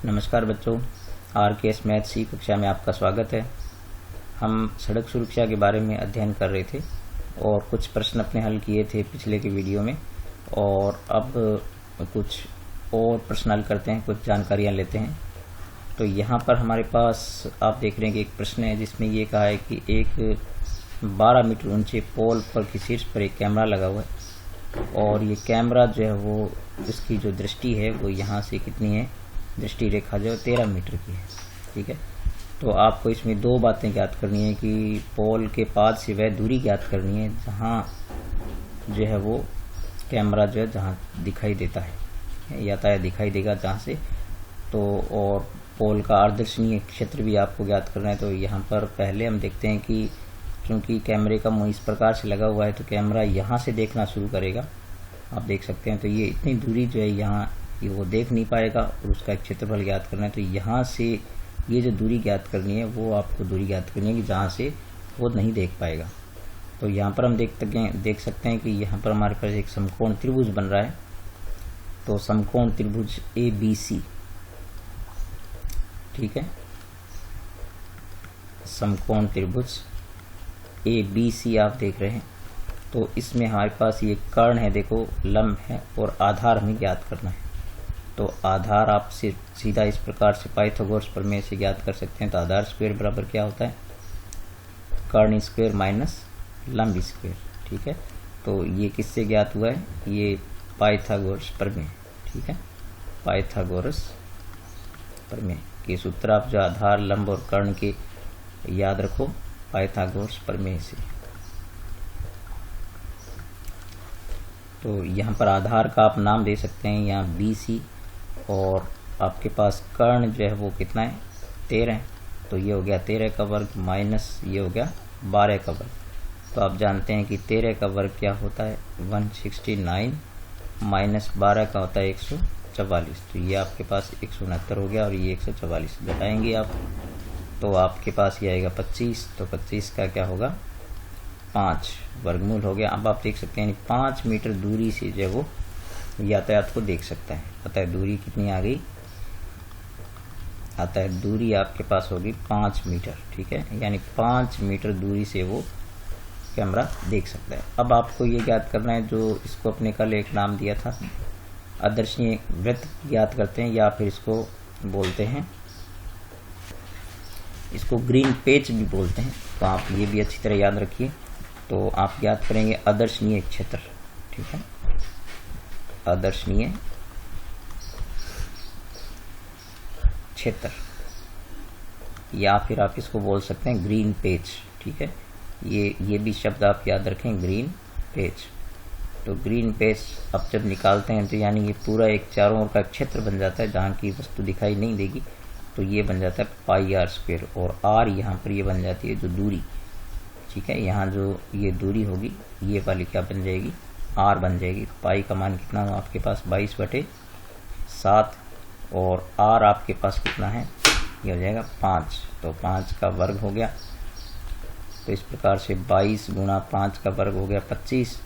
नमस्कार बच्चों, RKS math सी कक्षा में आपका स्वागत है। हम सड़क सुरक्षा के बारे में अध्ययन कर रहे थे और कुछ प्रश्न अपने हल किए थे पिछले के वीडियो में, और अब कुछ और प्रश्न हल करते हैं, कुछ जानकारियां लेते हैं। तो यहाँ पर हमारे पास आप देख रहे हैं कि एक प्रश्न है जिसमें ये कहा है कि एक 12 मीटर ऊंचे पोल पर की शीर्ष पर एक कैमरा लगा हुआ है, और ये कैमरा जो है वो इसकी जो दृष्टि है वो यहाँ से कितनी है, दृष्टि रेखा जो 13 मीटर की है। ठीक है, तो आपको इसमें दो बातें ज्ञात करनी है कि पोल के पाद से वह दूरी ज्ञात करनी है जहाँ जो है वो कैमरा जो है जहाँ दिखाई देता है, यातायात दिखाई देगा जहाँ से, तो और पोल का आदर्शनीय क्षेत्र भी आपको ज्ञात करना है। तो यहाँ पर पहले हम देखते हैं कि क्योंकि कैमरे का मुंह इस प्रकार से लगा हुआ है तो कैमरा यहाँ से देखना शुरू करेगा, आप देख सकते हैं। तो ये इतनी दूरी जो है यहाँ ये वो देख नहीं पाएगा और उसका क्षेत्रफल ज्ञात करना है। तो यहाँ से ये जो दूरी ज्ञात करनी है वो आपको दूरी ज्ञात करनी है कि जहाँ से वो नहीं देख पाएगा। तो यहाँ पर हम देख सकते हैं कि यहाँ पर हमारे पास एक समकोण त्रिभुज बन रहा है। तो समकोण त्रिभुज ABC, ठीक है, समकोण त्रिभुज ABC आप देख रहे हैं। तो इसमें हमारे पास ये कर्ण है, देखो लंब है, और आधार हमें ज्ञात करना है। तो आधार आप सीधा इस प्रकार से पाइथागोरस प्रमेय से ज्ञात कर सकते हैं। तो आधार स्क्वायर बराबर क्या होता है, कर्ण स्क्वायर माइनस लंब स्क्वायर। ठीक है, तो ये किससे ज्ञात हुआ है, ये पाइथागोरस प्रमेय। ठीक है, पाइथागोरस प्रमेय के सूत्र आप जो आधार लंब और कर्ण के याद रखो पाइथागोरस प्रमेय से। तो यहाँ पर आधार का आप नाम दे सकते हैं यहाँ BC, और आपके पास कर्ण जो है वो कितना है, 13 है। तो ये हो गया 13 का वर्ग माइनस ये हो गया 12 का वर्ग। तो आप जानते हैं कि 13 का वर्ग क्या होता है, 169 माइनस 12 का होता है 144। तो ये आपके पास 169 हो गया और ये 144 घटाएंगे आप, तो आपके पास ये आएगा 25। तो 25 का क्या होगा, 5 वर्गमूल हो गया। अब आप देख सकते हैं 5 मीटर दूरी से जो वो यातायात को देख सकता है। पता है दूरी कितनी आ गई, आता है दूरी आपके पास होगी 5 मीटर। ठीक है, यानी 5 मीटर दूरी से वो कैमरा देख सकता है। अब आपको ये ज्ञात करना है, जो इसको अपने कल एक नाम दिया था आदर्शनीय वृत्त ज्ञात करते हैं, या फिर इसको बोलते हैं, इसको ग्रीन पेच भी बोलते हैं। तो आप ये भी अच्छी तरह याद रखिए। तो आप ज्ञात करेंगे आदर्शनीय क्षेत्र। ठीक है, आदर्शनीय क्षेत्र, या फिर आप इसको बोल सकते हैं ग्रीन पेच। ठीक है, ये भी शब्द आप याद रखें, ग्रीन पेच। तो ग्रीन पेच अब जब निकालते हैं तो यानी ये पूरा एक चारों ओर का क्षेत्र बन जाता है जहाँ की वस्तु दिखाई नहीं देगी। तो ये बन जाता है पाई आर स्क्वायर, और आर यहाँ पर ये बन जाती है जो दूरी। ठीक है, यहाँ जो ये दूरी होगी ये वाली क्या बन जाएगी, आर बन जाएगी। पाई का मान कितना हो आपके पास, 22/7, और आर आपके पास कितना है, ये हो जाएगा 5। तो 5 का वर्ग हो गया। तो इस प्रकार से 22 गुणा 5 का वर्ग हो गया 25,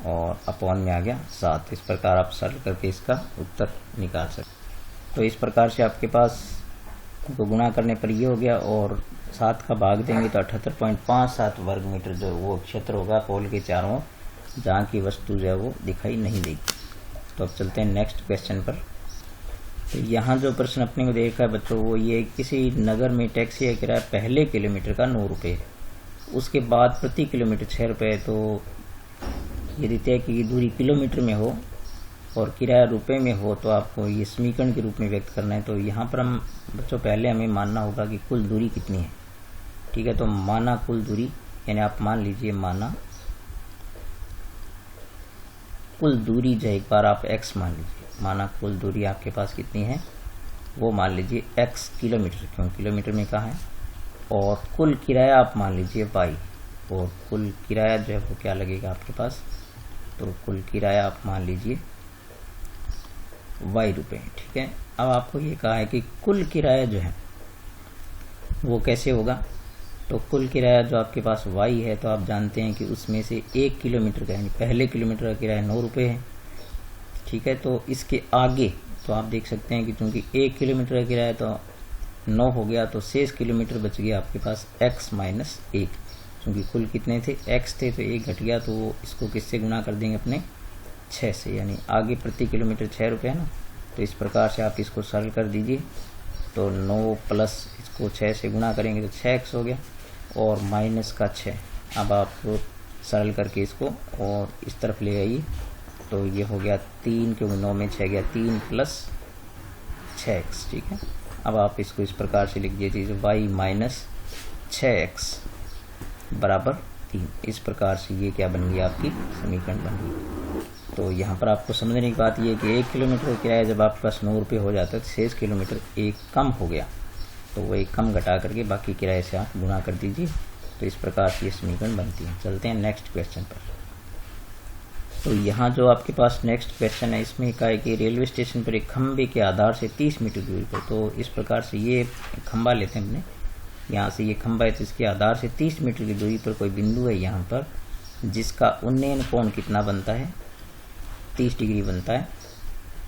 और अपॉन में आ गया 7। इस प्रकार आप सरल करके इसका उत्तर निकाल सकते। तो इस प्रकार से आपके पास को गुणा करने पर ये हो गया, और 7 का भाग देंगे तो 78.57 वर्ग मीटर जो वो क्षेत्र होगा पोल के चारों जहाँ की वस्तु जो है वो दिखाई नहीं देगी। तो अब चलते हैं नेक्स्ट क्वेश्चन पर। तो यहाँ जो प्रश्न अपने को देखा है बच्चों वो ये, किसी नगर में टैक्सी का किराया पहले किलोमीटर का 9 रुपये, उसके बाद प्रति किलोमीटर 6 रुपये। तो यदि तय की दूरी किलोमीटर में हो और किराया रुपए में हो तो आपको ये समीकरण के रूप में व्यक्त करना है। तो यहाँ पर हम बच्चों पहले हमें मानना होगा कि कुल दूरी कितनी है। ठीक है, तो माना कुल दूरी, यानी आप मान लीजिए माना कुल दूरी जो एक बार आप x मान लीजिए, माना कुल दूरी आपके पास कितनी है वो मान लीजिए x किलोमीटर, क्यों किलोमीटर में कहा है, और कुल किराया आप मान लीजिए y, और कुल किराया जो है वो क्या लगेगा आपके पास, तो कुल किराया आप मान लीजिए y रुपये। ठीक है, अब आपको ये कहा है कि कुल किराया जो है वो कैसे होगा। तो कुल किराया जो आपके पास y है, तो आप जानते हैं कि उसमें से 1 किलोमीटर का यानी पहले किलोमीटर का किराया 9 रुपये है। ठीक है, तो इसके आगे तो आप देख सकते हैं कि चूंकि 1 किलोमीटर का किराया तो 9 हो गया, तो शेष किलोमीटर बच गया आपके पास x माइनस 1। क्योंकि कुल कितने थे, x थे, तो 1 घट गया, तो इसको किससे गुना कर देंगे अपने 6 से, यानी आगे प्रति किलोमीटर 6 रुपये है ना। तो इस प्रकार से आप इसको सरल कर दीजिए, तो 9 प्लस इसको 6 से गुना करेंगे तो 6x हो गया, और माइनस का 6। अब आप सरल करके इसको और इस तरफ ले आइए, तो ये हो गया 3, क्योंकि 9 में 6 गया, 3 प्लस 6x, ठीक है। अब आप इसको इस प्रकार से लिख दीजिए, y माइनस 6x बराबर 3। इस प्रकार से ये क्या बन गई, आपकी समीकरण बन गई। तो यहाँ पर आपको समझने की बात ये है कि 1 किलोमीटर का किराया जब आपके पास 9 रुपये हो जाता है तो शेष किलोमीटर 1 कम हो गया, तो वो 1 कम घटा करके बाकी किराए से आप गुणा कर दीजिए। तो इस प्रकार से ये समीकरण बनती है। चलते हैं नेक्स्ट क्वेश्चन पर। तो यहाँ जो आपके पास नेक्स्ट क्वेश्चन है, इसमें कहा है कि रेलवे स्टेशन पर एक खंबे के आधार से 30 मीटर दूरी पर, तो इस प्रकार से ये खंबा लेते हैं अपने, यहाँ से ये खंबा है, तो इसके आधार से 30 मीटर की दूरी पर कोई बिंदु है यहाँ पर, जिसका उन्नयन कोण कितना बनता है, 30 डिग्री बनता है।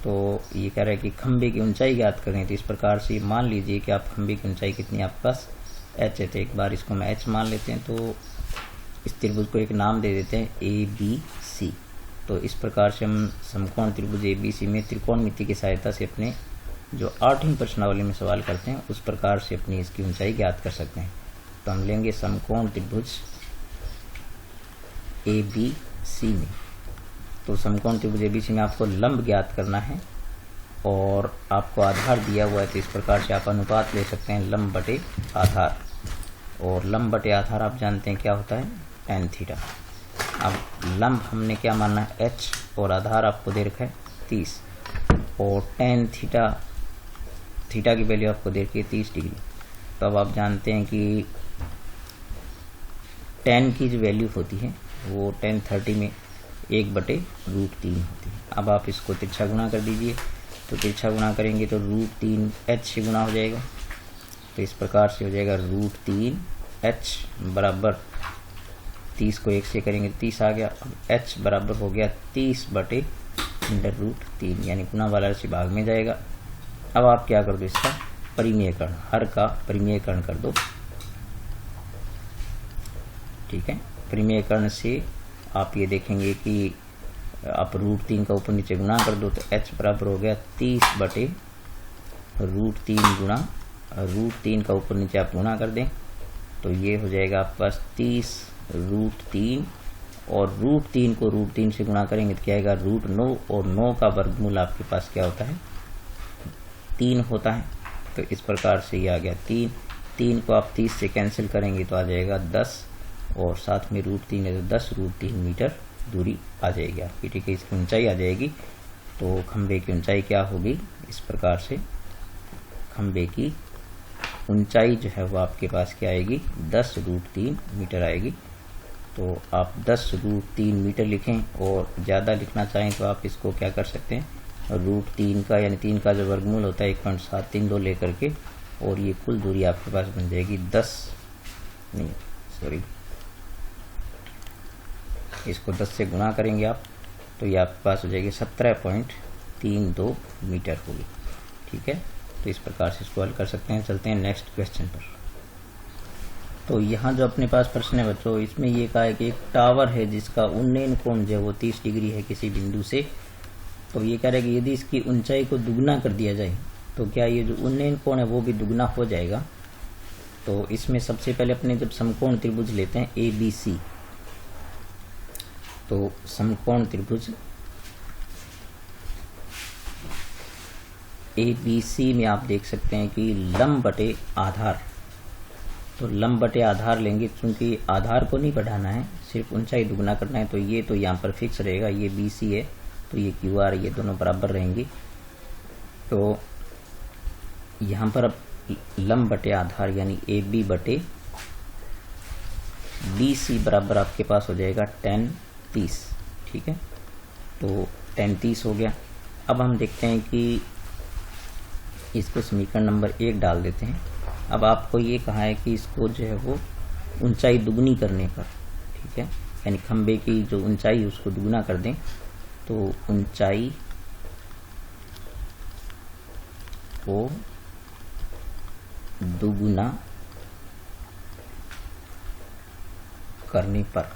तो ये कह रहा है कि खंबे की ऊंचाई ज्ञात करें। तो इस प्रकार से मान लीजिए कि आप खंबे की ऊंचाई कितनी आपके पास h है, तो एक बार इसको मैं h मान लेते हैं। तो इस त्रिभुज को एक नाम दे देते हैं ABC। तो इस प्रकार से हम समकोण त्रिभुज ABC में त्रिकोणमिति की सहायता से अपने जो 8वीं प्रश्नावली में सवाल करते हैं उस प्रकार से अपनी इसकी ऊंचाई ज्ञात कर सकते हैं। तो हम लेंगे समकोण त्रिभुज ABC में, तो समकोण त्रिभुज ABC में आपको लंब ज्ञात करना है और आपको आधार दिया हुआ है। तो इस प्रकार से आप अनुपात ले सकते हैं लंब बटे आधार, और लंब बटे आधार आप जानते हैं क्या होता है, tan थीटा। अब लंब हमने क्या माना है, h, और आधार आपको दे रखा है 30, और tan थीटा की वैल्यू आपको दे रखी है 30 डिग्री। तो अब आप जानते हैं कि tan की जो वैल्यू होती है वो tan 30 में 1/√3 होती है। अब आप इसको तिरछा गुणा कर दीजिए, तो तिरछा गुणा करेंगे तो √3 h से गुणा हो जाएगा। तो इस प्रकार से हो जाएगा √3 h बराबर 30 को 1 से करेंगे 30 आ गया। अब h बराबर हो गया 30/√3, यानी गुणा वाला राशि भाग में जाएगा। अब आप क्या कर दो, इसका परिमेयकरण, हर का परिमेयकरण कर दो, ठीक है। परिमेयकरण से आप ये देखेंगे कि आप √3 का ऊपर नीचे गुणा कर दो, तो h बराबर हो गया 30/√3 गुणा √3 का ऊपर नीचे आप गुणा कर दें, तो ये हो जाएगा आपके पास 30√3, और √3 को √3 से गुणा करेंगे तो क्या आएगा √9, और 9 का वर्गमूल आपके पास क्या होता है, 3 होता है। तो इस प्रकार से ये आ गया 3 को आप 30 से कैंसिल करेंगे तो आ जाएगा 10, और साथ में √3 है तो 10√3 मीटर दूरी आ जाएगी आपकी, ठीक है। इसकी ऊंचाई आ जाएगी। तो खंबे की ऊंचाई क्या होगी, इस प्रकार से खंबे की ऊंचाई जो है वो आपके पास क्या आएगी, 10√3 मीटर आएगी। तो आप 10√3 मीटर लिखें, और ज़्यादा लिखना चाहें तो आप इसको क्या कर सकते हैं, √3 का यानी 3 का जो वर्गमूल होता है 1.732 लेकर के, और ये कुल दूरी आपके पास बन जाएगी इसको 10 से गुणा करेंगे आप, तो ये आपके पास हो जाएगी 17.32 मीटर होगी, ठीक है। तो इस प्रकार से इसको हल कर सकते हैं। चलते हैं नेक्स्ट क्वेश्चन पर। तो यहाँ जो अपने पास प्रश्न है बच्चों, इसमें ये कहा है कि एक टावर है जिसका उन्नयन कोण जो है वो 30 डिग्री है किसी बिंदु से। तो ये कह रहा है कि यदि इसकी ऊंचाई को दुगना कर दिया जाए तो क्या ये जो उन्नयन कोण है वो भी दुगना हो जाएगा। तो इसमें सबसे पहले अपने जब समकोण त्रिभुज लेते हैं ABC, तो समकोण त्रिभुज ABC में आप देख सकते हैं कि लंब बटे आधार, तो लंब बटे आधार लेंगे, क्योंकि आधार को नहीं बढ़ाना है, सिर्फ ऊंचाई दुगना करना है। तो ये तो यहाँ पर फिक्स रहेगा, ये BC है तो ये QR, ये दोनों बराबर रहेंगी। तो यहाँ पर अब लंब बटे आधार यानी AB बटे BC बराबर आपके पास हो जाएगा tan 30, ठीक है। तो tan 30 हो गया। अब हम देखते हैं कि इसको समीकरण नंबर 1 डाल देते हैं। अब आपको ये कहा है कि इसको जो है वो ऊंचाई दुगनी करने पर, ठीक है, यानी खंबे की जो ऊंचाई है उसको दुगना कर दें, तो ऊंचाई को दुगुना करने पर,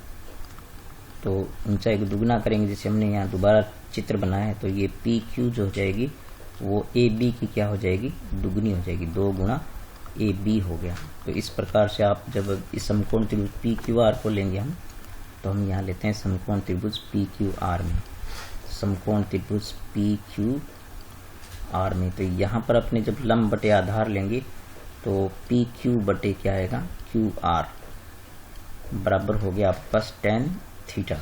तो ऊंचाई को दुगुना करेंगे, जैसे हमने यहाँ दोबारा चित्र बनाया है, तो ये पी क्यू जो हो जाएगी वो ए बी की क्या हो जाएगी, दुगुनी हो जाएगी, 2 गुना ए बी हो गया। तो इस प्रकार से आप जब इस समकोण त्रिभुज पी क्यू आर को लेंगे हम, तो हम यहाँ लेते हैं समकोण त्रिभुज पी क्यू आर में, समकोण त्रिभुज पी क्यू आर में, तो यहाँ पर अपने जब लंब बटे आधार लेंगे तो पी क्यू बटे क्या आएगा, क्यू आर बराबर हो गया आपके पास tan थीटा।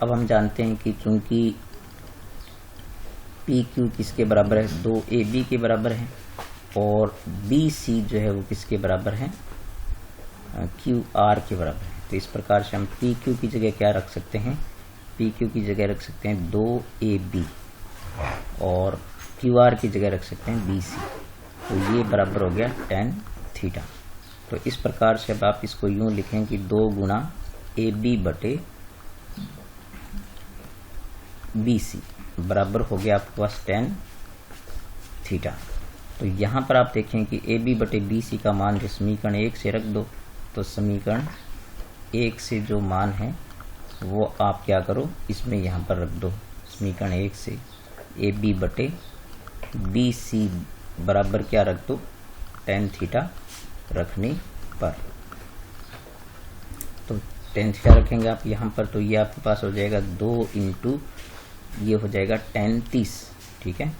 अब हम जानते हैं कि चूंकि पी क्यू किसके बराबर है, 2AB के बराबर है, और BC जो है वो किसके बराबर है, QR के बराबर है। तो इस प्रकार से हम पी क्यू की जगह क्या रख सकते हैं, पी क्यू की जगह रख सकते हैं 2AB, और QR की जगह रख सकते हैं BC। तो ये बराबर हो गया tan थीटा। तो इस प्रकार से अब आप इसको यूं लिखें कि 2 गुना AB बटे BC बराबर हो गया आपके पास tan थीटा। तो यहाँ पर आप देखें कि AB बटे BC का मान जो समीकरण 1 से रख दो, तो समीकरण 1 से जो मान है वो आप क्या करो, इसमें यहाँ पर रख दो, समीकरण 1 से AB बटे BC बराबर क्या रख दो, tan थीटा रखने पर। तो tan थीटा रखेंगे आप यहाँ पर, तो ये आपके पास हो जाएगा 2 इंटू ये हो जाएगा tan 30, ठीक है,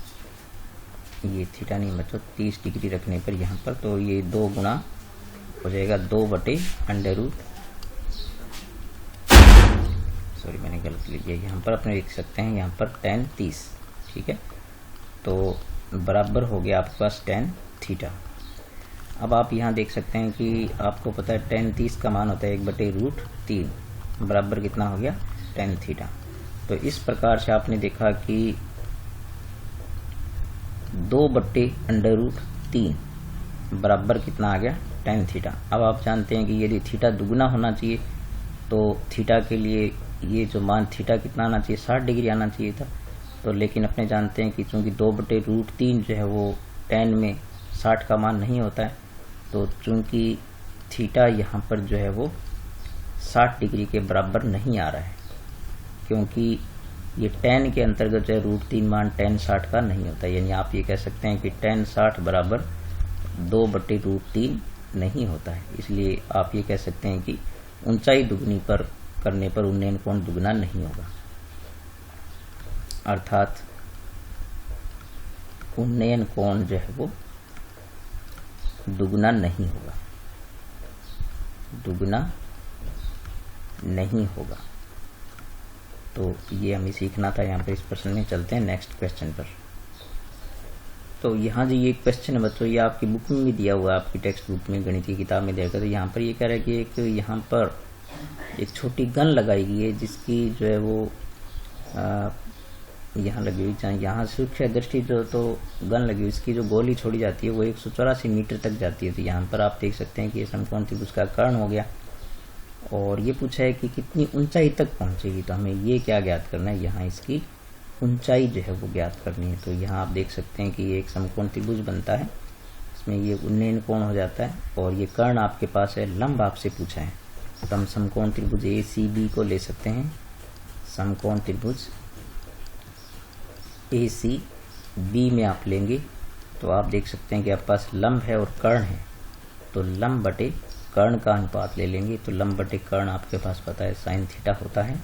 ये थीटा नहीं मतलब 30 डिग्री रखने पर यहाँ पर, तो ये 2 गुना हो जाएगा 2 बटे अंडर रूट, सॉरी मैंने गलत लिख दिया, यहाँ पर अपने लिख सकते हैं यहाँ पर tan 30, ठीक है, तो बराबर हो गया आपके पास tan थीटा। अब आप यहाँ देख सकते हैं कि आपको पता है tan 30 का मान होता है 1/√3 बराबर कितना हो गया, tan थीटा। तो इस प्रकार से आपने देखा कि 2/√3 बराबर कितना आ गया, tan थीटा। अब आप जानते हैं कि यदि थीटा दुगुना होना चाहिए तो थीटा के लिए ये जो मान थीटा कितना आना चाहिए, 60 डिग्री आना चाहिए था। तो लेकिन अपने जानते हैं कि चूंकि 2/√3 जो है वो tan में 60 का मान नहीं होता है, तो चूंकि थीटा यहाँ पर जो है वो 60 डिग्री के बराबर नहीं आ रहा है, क्योंकि ये tan के अंतर्गत जो है √3 मान tan 60 का नहीं होता, यानी आप ये कह सकते हैं कि tan 60 बराबर 2/√3 नहीं होता है। इसलिए आप ये कह सकते हैं कि ऊंचाई दुगनी पर करने पर उन्नयन कोण दुगना नहीं होगा, अर्थात उन्नयन कोण जो है वो दुगना नहीं होगा, दुगना नहीं होगा। तो ये हमें सीखना था यहाँ पर इस प्रश्न में। चलते हैं नेक्स्ट क्वेश्चन पर। तो यहाँ जो ये क्वेश्चन है बच्चों, ये आपकी बुक में भी दिया हुआ है, आपकी टेक्स्ट बुक में, गणित की किताब में दिया गया। तो यहाँ पर ये कह रहा है कि एक यहाँ पर एक छोटी गन लगाई गई है, जिसकी जो है वो यहाँ लगी हुई, चाहे यहाँ सूक्ष्म दृष्टि जो तो गन लगी हुई, इसकी जो गोली छोड़ी जाती है वो 184 मीटर तक जाती है। तो यहाँ पर आप देख सकते हैं कि ये समकोण त्रिभुज का कर्ण हो गया, और ये पूछा है कि कितनी ऊंचाई तक पहुंचेगी। तो हमें ये क्या ज्ञात करना है, यहाँ इसकी ऊंचाई जो है वो ज्ञात करनी है। तो यहाँ आप देख सकते हैं कि ये एक समकोण त्रिभुज बनता है, इसमें ये उन्नयन कोण हो जाता है, और ये कर्ण आपके पास है, लंब आपसे पूछा है। तो हम समकोण त्रिभुज ACB को ले सकते हैं, समकोण त्रिभुज ACB में आप लेंगे तो आप देख सकते हैं कि आपके पास लंब है और कर्ण है, तो लंब बटे कर्ण का अनुपात ले लेंगे। तो लंब बटे कर्ण आपके पास पता है sin थीटा होता है,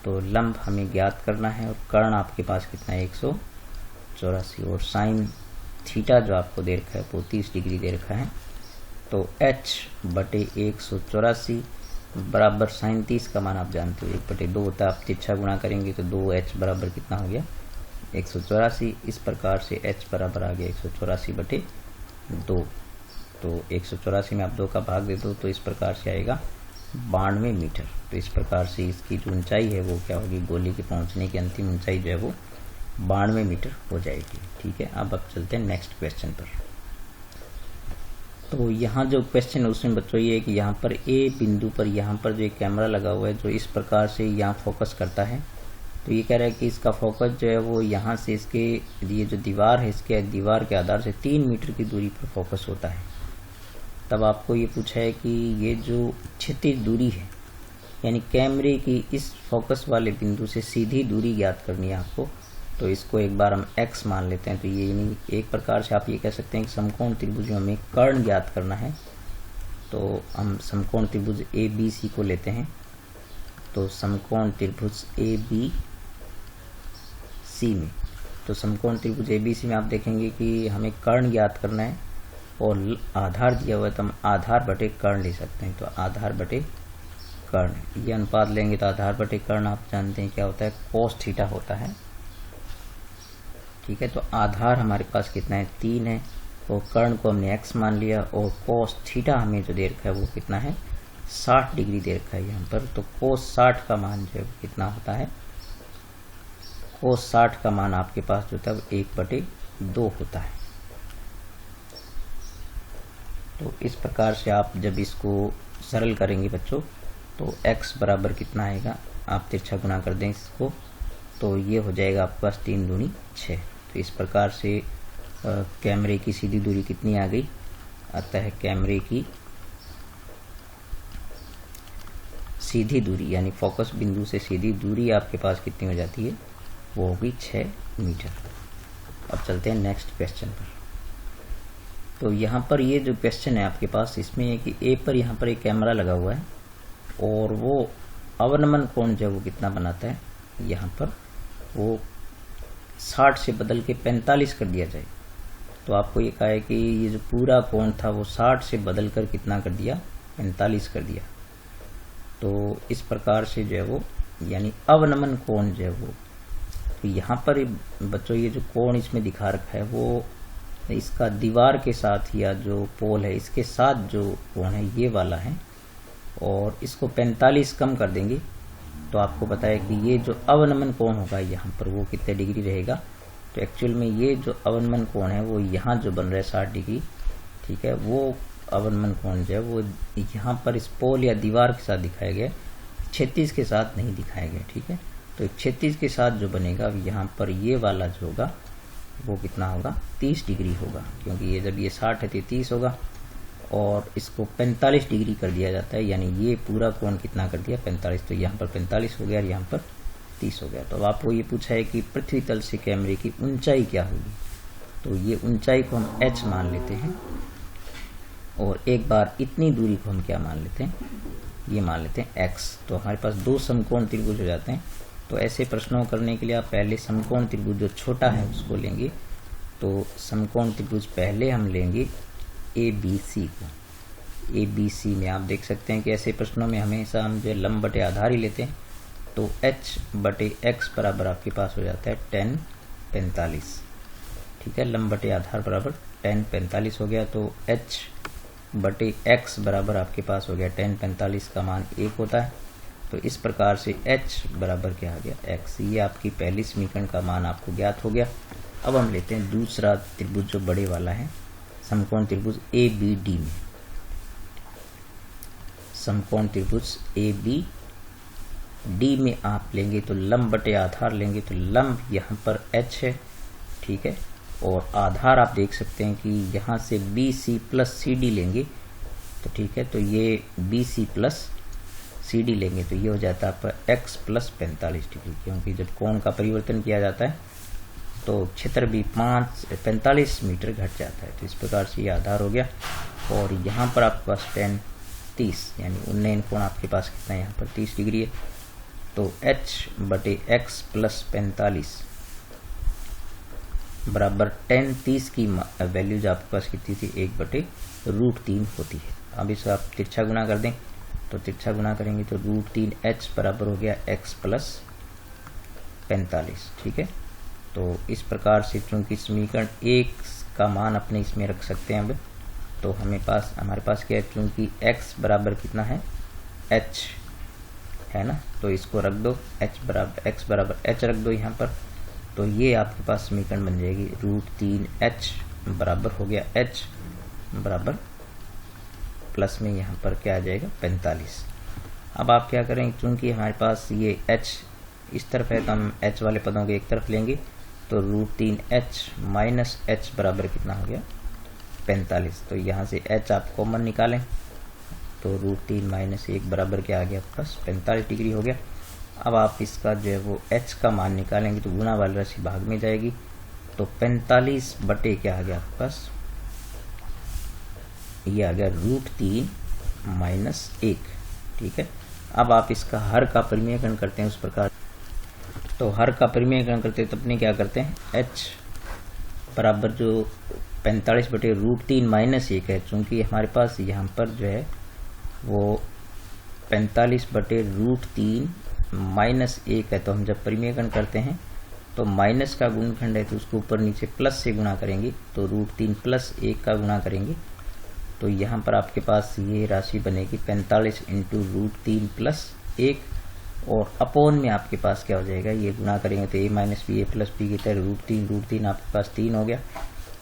तो लंब हमें ज्ञात करना है, और कर्ण आपके पास कितना है 184, और sin थीटा जो आपको दे रखा है वो 30 डिग्री दे रखा है। तो h बटे 184 बराबर sin 30 का मान आप जानते हो 1/2 होता है, आप तिरछा गुणा करेंगे तो 2h बराबर कितना हो गया 184। इस प्रकार से h बराबर आ गया 184/2। तो 184 में आप 2 का भाग दे दो तो इस प्रकार से आएगा 92 मीटर। तो इस प्रकार से इसकी जो ऊंचाई है वो क्या होगी, गोली के पहुंचने की अंतिम ऊंचाई जो है वो 92 मीटर हो जाएगी। ठीक है, अब चलते हैं नेक्स्ट क्वेश्चन पर। तो यहाँ जो क्वेश्चन है उसमें बच्चों ये है कि यहाँ पर ए बिंदु पर यहाँ पर जो एक कैमरा लगा हुआ है जो इस प्रकार से यहाँ फोकस करता है, तो ये कह रहा है कि इसका फोकस जो है वो यहाँ से इसके ये जो दीवार है इसके दीवार के आधार से 3 मीटर की दूरी पर फोकस होता है। तब आपको ये पूछा है कि ये जो क्षैतिज दूरी है यानी कैमरे की इस फोकस वाले बिंदु से सीधी दूरी ज्ञात करनी है आपको। तो इसको एक बार हम x मान लेते हैं। तो ये यानी एक प्रकार से आप ये कह सकते हैं कि समकोण त्रिभुज में हमें कर्ण ज्ञात करना है। तो हम समकोण त्रिभुज ABC को लेते हैं। तो समकोण त्रिभुज ABC में तो समकोण त्रिभुज ABC में आप देखेंगे कि हमें कर्ण ज्ञात करना है और आधार दिया हुआ है तो हम आधार बटे कर्ण ले सकते हैं। तो आधार बटे कर्ण ये अनुपात लेंगे तो आधार बटे कर्ण आप जानते हैं क्या होता है, cos थीटा होता है। ठीक है, तो आधार हमारे पास कितना है 3 है और कर्ण को हमने x मान लिया और cos थीटा हमें जो दे रखा है वो कितना है 60 डिग्री दे रखा है यहाँ पर। तो cos 60 का मान जो है कितना होता है, cos 60 का मान आपके पास जो था 1/2 होता है। तो इस प्रकार से आप जब इसको सरल करेंगे बच्चों तो x बराबर कितना आएगा, आप तिरछा गुना कर दें इसको तो ये हो जाएगा आपके पास 3 दूनी 6। तो इस प्रकार से कैमरे की सीधी दूरी कितनी आ गई, अतः कैमरे की सीधी दूरी यानी फोकस बिंदु से सीधी दूरी आपके पास कितनी हो जाती है, वो होगी 6 मीटर। अब चलते हैं नेक्स्ट क्वेश्चन पर। तो यहाँ पर ये जो क्वेश्चन है आपके पास इसमें है कि ए पर यहाँ पर एक कैमरा लगा हुआ है और वो अवनमन कोण जो वो कितना बनाता है, यहाँ पर वो 60 से बदल के 45 कर दिया जाए। तो आपको ये कहा है कि ये जो पूरा कोण था वो 60 से बदल कर कितना कर दिया, 45 कर दिया। तो इस प्रकार से जो है वो यानी अवनमन कोण जो है वो, तो यहाँ पर बच्चों ये जो कोण इसमें दिखा रखा है वो इसका दीवार के साथ या जो पोल है इसके साथ जो कोण है ये वाला है और इसको 45 कम कर देंगे तो आपको पता है कि ये जो अवनमन कोण होगा यहाँ पर वो कितने डिग्री रहेगा। तो एक्चुअल में ये जो अवनमन कोण है वो यहाँ जो बन रहा है 60 डिग्री, ठीक है, वो अवनमन कोण जो है वो यहाँ पर इस पोल या दीवार के साथ दिखाया गया, क्षैतिज के साथ नहीं दिखाया गया। ठीक है, तो क्षैतिज के साथ जो बनेगा यहाँ पर ये वाला जो होगा वो कितना होगा, 30 डिग्री होगा, क्योंकि ये जब ये 60 है तो 30 होगा और इसको 45 डिग्री कर दिया जाता है, यानी ये पूरा कोण कितना कर दिया 45। तो यहाँ पर 45 हो गया और यहाँ पर 30 हो गया। तो अब आपको ये पूछा है कि पृथ्वी तल से कैमरे की ऊंचाई क्या होगी। तो ये ऊंचाई को हम h मान लेते हैं और एक बार इतनी दूरी को हम क्या मान लेते हैं, ये मान लेते हैं x। तो हमारे पास 2 समकोण त्रिभुज हो जाते हैं। तो ऐसे प्रश्नों करने के लिए आप पहले समकोण त्रिभुज जो छोटा है उसको लेंगे। तो समकोण त्रिभुज पहले हम लेंगे ABC को। ABC में आप देख सकते हैं कि ऐसे प्रश्नों में हमेशा हम जो लंब बटे आधार ही लेते हैं। तो h बटे x बराबर आपके पास हो जाता है tan 45। ठीक है, लंब बटे आधार बराबर tan 45 हो गया। तो h बटे x बराबर आपके पास हो गया tan 45 का मान 1 होता है। तो इस प्रकार से h बराबर क्या आ गया, x। ये आपकी पहली समीकरण का मान आपको ज्ञात हो गया। अब हम लेते हैं दूसरा त्रिभुज जो बड़े वाला है, समकोण त्रिभुज ABD में। समकोण त्रिभुज ABD में आप लेंगे तो लंब बटे आधार लेंगे तो लंब यहाँ पर h है, ठीक है, और आधार आप देख सकते हैं कि यहाँ से BC प्लस CD लेंगे तो ठीक है, तो ये BC प्लस CD लेंगे तो ये हो जाता है आपका x प्लस 45 डिग्री, क्योंकि जब कोण का परिवर्तन किया जाता है तो क्षेत्र भी 45 मीटर घट जाता है। तो इस प्रकार से ये आधार हो गया और यहाँ पर आपके पास tan 30 यानी उन्नयन कोण आपके पास कितना है, यहाँ पर 30 डिग्री है। तो h बटे x प्लस 45 बराबर tan 30 की वैल्यूज आपके पास कितनी थी, 1/√3 होती है। अब इसको आप तिरछा गुना कर दें तो तिरछा गुना करेंगे तो √3h बराबर हो गया x प्लस 45। ठीक है, तो इस प्रकार से चूंकि समीकरण 1 का मान अपने इसमें रख सकते हैं अब, तो हमारे पास क्या है, चूंकि x बराबर कितना है h है ना, तो इसको रख दो x बराबर h रख दो यहाँ पर। तो ये आपके पास समीकरण बन जाएगी √3h बराबर हो गया h बराबर प्लस में यहाँ पर क्या आ जाएगा 45। अब आप क्या करें, चूंकि हमारे पास ये h इस तरफ है तो हम h वाले पदों को एक तरफ लेंगे, तो √3h माइनस h बराबर कितना हो गया 45। तो यहाँ से h आप कॉमन निकालें तो √3 माइनस 1 बराबर क्या आ गया आपके पास 45 डिग्री हो गया। अब आप इसका जो है वो h का मान निकालेंगे तो गुणा वाली राशि भाग में जाएगी, तो 45 बटे क्या आ गया आपके पास, ये आ गया √3 माइनस 1। ठीक है, अब आप इसका हर का परिमेयकरण करते हैं उस प्रकार, तो हर का परिमेयकरण करते हैं तो अपने क्या करते हैं, h बराबर जो 45 बटे √3 माइनस 1 है, चूंकि हमारे पास यहाँ पर जो है वो 45 बटे √3 माइनस 1 है, तो हम जब परिमेयकरण करते हैं तो माइनस का गुणनखंड है तो उसको ऊपर नीचे प्लस से गुणा करेंगे, तो √3 प्लस 1 का गुणा करेंगे, तो यहाँ पर आपके पास ये राशि बनेगी 45 इंटू √3 प्लस 1, और अपोन में आपके पास क्या हो जाएगा, ये गुणा करेंगे तो a minus B A plus B की तरह √3 आपके पास 3 हो गया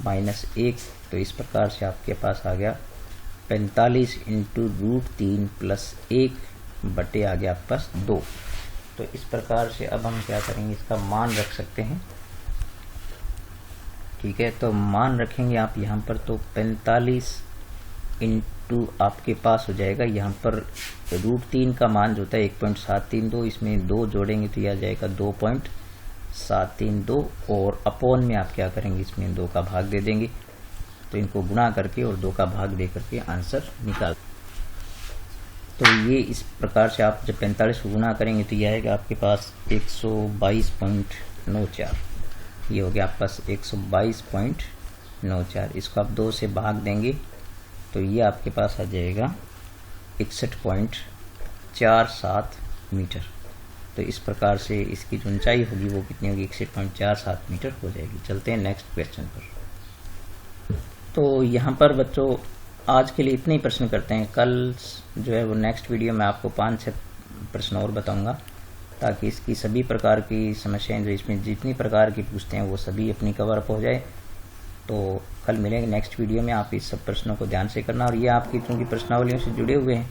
माइनस 1, तो इस प्रकार से आपके पास आ गया 45 इंटू √3 प्लस 1 बटे आ गया आपके पास 2। तो इस प्रकार से अब हम क्या करेंगे, इसका मान रख सकते हैं। ठीक है, तो मान रखेंगे आप यहाँ पर, तो 45 इंटू आपके पास हो जाएगा यहाँ पर √3 का मान जो होता है 1.732, इसमें 2 जोड़ेंगे तो यह आ जाएगा 2.732, और अपोन में आप क्या करेंगे, इसमें 2 का भाग दे देंगे, तो इनको गुणा करके और 2 का भाग दे करके आंसर निकाल। तो ये इस प्रकार से आप जब 45 को गुणा करेंगे तो यह आएगा आपके पास 122.94, ये हो गया आपके पास 122.94। इसको आप 2 से भाग देंगे तो ये आपके पास आ जाएगा 61.47 मीटर। तो इस प्रकार से इसकी जो ऊंचाई होगी वो कितनी होगी, 61.47 मीटर हो जाएगी। चलते हैं नेक्स्ट क्वेश्चन पर। तो यहाँ पर बच्चों आज के लिए इतने ही प्रश्न करते हैं, कल जो है वो नेक्स्ट वीडियो में आपको 5-6 प्रश्न और बताऊंगा, ताकि इसकी सभी प्रकार की समस्याएं जो इसमें जितनी प्रकार की पूछते हैं वो सभी अपनी कवर अप हो जाए। तो कल मिलेंगे नेक्स्ट वीडियो में, आप इस सब प्रश्नों को ध्यान से करना। और ये आपकी चूँकि प्रश्नावलियों से जुड़े हुए हैं,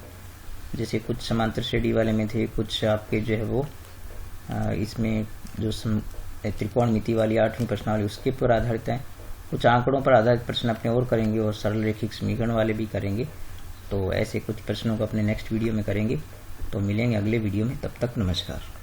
जैसे कुछ समांतर श्रेणी वाले में थे, कुछ आपके जो है वो इसमें जो त्रिकोणमिति वाली 8वीं प्रश्नावली उसके पर आधारित है, कुछ आंकड़ों पर आधारित प्रश्न अपने और करेंगे, और सरल रैखिक समीकरण वाले भी करेंगे। तो ऐसे कुछ प्रश्नों को अपने नेक्स्ट वीडियो में करेंगे। तो मिलेंगे अगले वीडियो में, तब तक नमस्कार।